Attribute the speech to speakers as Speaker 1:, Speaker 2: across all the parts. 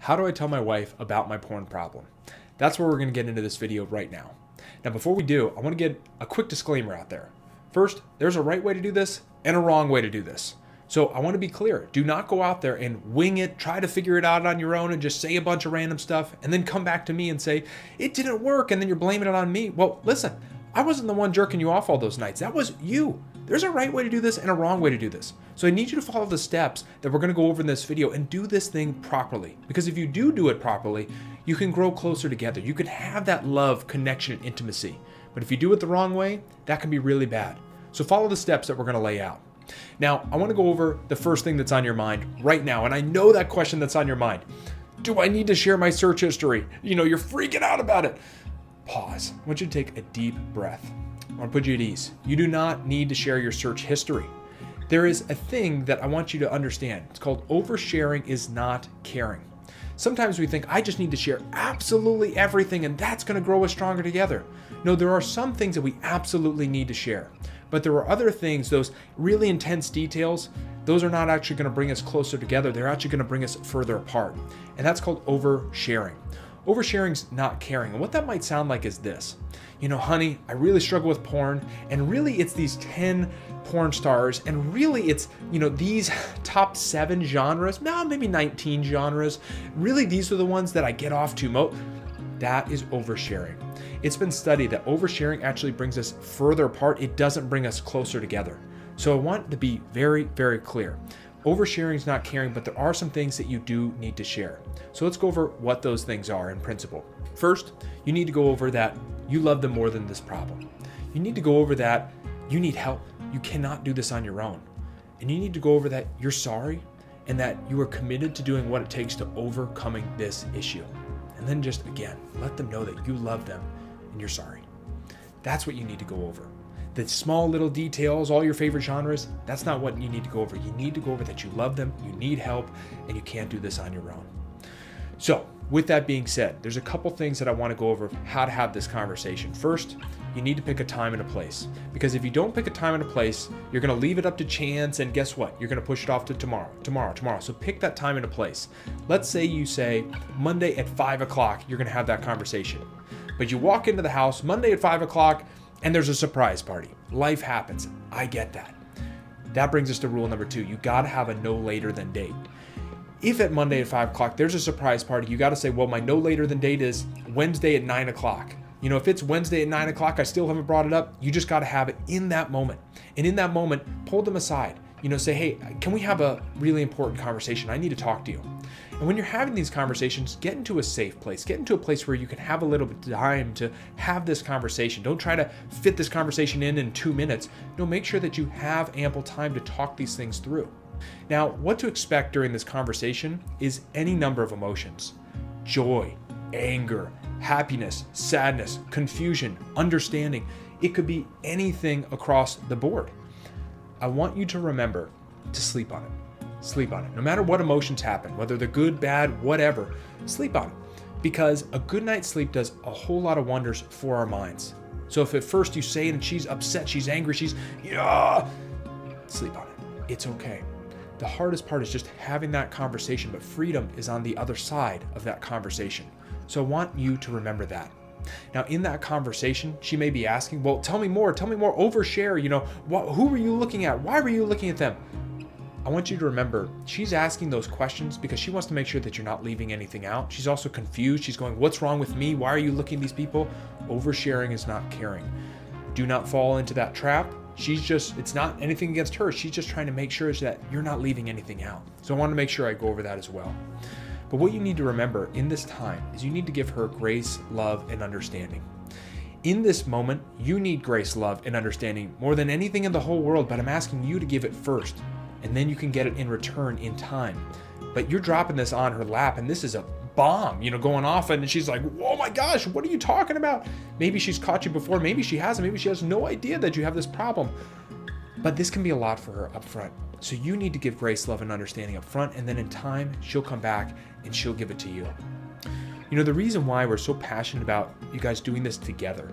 Speaker 1: How do I tell my wife about my porn problem? That's where we're going to get into this video right now. Now, before we do, I want to get a quick disclaimer out there. First, there's a right way to do this and a wrong way to do this. So I want to be clear. Do not go out there and wing it, try to figure it out on your own and just say a bunch of random stuff and then come back to me and say, it didn't work, and then you're blaming it on me. Well, listen, I wasn't the one jerking you off all those nights. That was you. There's a right way to do this and a wrong way to do this. So I need you to follow the steps that we're going to go over in this video and do this thing properly. Because if you do it properly, you can grow closer together. You can have that love, connection, and intimacy. But if you do it the wrong way, that can be really bad. So follow the steps that we're going to lay out. Now, I want to go over the first thing that's on your mind right now. And I know that question that's on your mind. Do I need to share my search history? You know, you're freaking out about it. Pause. I want you to take a deep breath. I want to put you at ease. You do not need to share your search history. There is a thing that I want you to understand. It's called oversharing is not caring. Sometimes we think, I just need to share absolutely everything and that's going to grow us stronger together. No, there are some things that we absolutely need to share. But there are other things, those really intense details, those are not actually going to bring us closer together. They're actually going to bring us further apart. And that's called oversharing. Oversharing's not caring. And what that might sound like is this. You know, honey, I really struggle with porn, and really it's these 10 porn stars, and really it's, you know, these top 7 genres, no, maybe 19 genres. Really, these are the ones that I get off to most. That is oversharing. It's been studied that oversharing actually brings us further apart. It doesn't bring us closer together. So I want to be very, very clear. Oversharing is not caring, but there are some things that you do need to share. So let's go over what those things are in principle. First, you need to go over that you love them more than this problem. You need to go over that you need help. You cannot do this on your own. And you need to go over that you're sorry and that you are committed to doing what it takes to overcoming this issue. And then just, again, let them know that you love them and you're sorry. That's what you need to go over. The small little details, all your favorite genres, that's not what you need to go over. You need to go over that you love them, you need help, and you can't do this on your own. So, with that being said, there's a couple things that I want to go over of how to have this conversation. First, you need to pick a time and a place. Because if you don't pick a time and a place, you're going to leave it up to chance, and guess what? You're going to push it off to tomorrow. So pick that time and a place. Let's say you say Monday at 5 o'clock, you're going to have that conversation. But you walk into the house Monday at 5 o'clock, and there's a surprise party. Life happens. I get that. That brings us to rule number 2. You got to have a no later than date. If at Monday at 5 o'clock there's a surprise party, you got to say, well, my no later than date is Wednesday at 9 o'clock. You know, if it's Wednesday at 9 o'clock, I still haven't brought it up. You just got to have it in that moment. And in that moment, pull them aside. You know, say, hey, can we have a really important conversation? I need to talk to you. And when you're having these conversations, get into a safe place. Get into a place where you can have a little bit of time to have this conversation. Don't try to fit this conversation in 2 minutes. No, make sure that you have ample time to talk these things through. Now, what to expect during this conversation is any number of emotions. Joy, anger, happiness, sadness, confusion, understanding. It could be anything across the board. I want you to remember to sleep on it. Sleep on it. No matter what emotions happen, whether they're good, bad, whatever, sleep on it. Because a good night's sleep does a whole lot of wonders for our minds. So if at first you say it and she's upset, she's angry, sleep on it. It's okay. The hardest part is just having that conversation, but freedom is on the other side of that conversation. So I want you to remember that. Now, in that conversation, she may be asking, well, tell me more, overshare, you know, who were you looking at? Why were you looking at them? I want you to remember, she's asking those questions because she wants to make sure that you're not leaving anything out. She's also confused. She's going, what's wrong with me? Why are you looking at these people? Oversharing is not caring. Do not fall into that trap. It's not anything against her. She's just trying to make sure that you're not leaving anything out. So I want to make sure I go over that as well. But what you need to remember in this time is you need to give her grace, love, and understanding. In this moment, you need grace, love, and understanding more than anything in the whole world, but I'm asking you to give it first, and then you can get it in return in time. But you're dropping this on her lap, and this is a bomb, you know, going off, and she's like, oh my gosh, what are you talking about? Maybe she's caught you before, maybe she hasn't, maybe she has no idea that you have this problem. But this can be a lot for her up front. So you need to give grace, love, and understanding up front, and then in time, she'll come back and she'll give it to you. You know, the reason why we're so passionate about you guys doing this together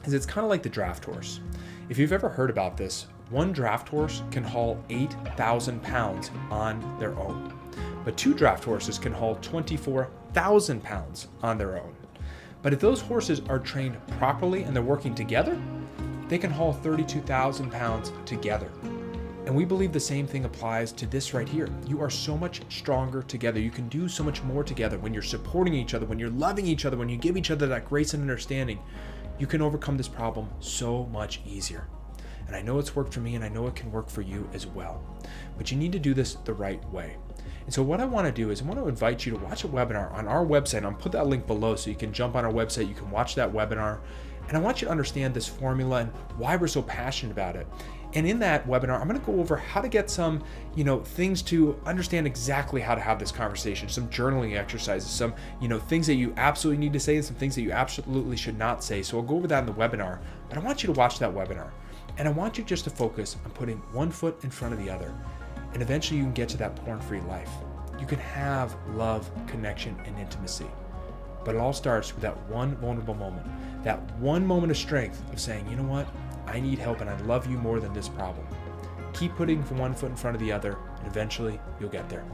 Speaker 1: is it's kind of like the draft horse. If you've ever heard about this, one draft horse can haul 8,000 pounds on their own. but 2 draft horses can haul 24,000 pounds on their own. But if those horses are trained properly and they're working together, they can haul 32,000 pounds together. And we believe the same thing applies to this right here. You are so much stronger together. You can do so much more together when you're supporting each other, when you're loving each other, when you give each other that grace and understanding. You can overcome this problem so much easier. And I know it's worked for me, and I know it can work for you as well. But you need to do this the right way. And so what I want to do is I want to invite you to watch a webinar on our website. I'll put that link below so you can jump on our website, you can watch that webinar. And I want you to understand this formula and why we're so passionate about it. And in that webinar, I'm going to go over how to get some, things to understand exactly how to have this conversation, some journaling exercises, some, things that you absolutely need to say and some things that you absolutely should not say. So I'll go over that in the webinar, but I want you to watch that webinar. And I want you just to focus on putting one foot in front of the other. And eventually you can get to that porn-free life. You can have love, connection, and intimacy. But it all starts with that one vulnerable moment, that one moment of strength of saying, you know what? I need help and I love you more than this problem. Keep putting one foot in front of the other, and eventually you'll get there.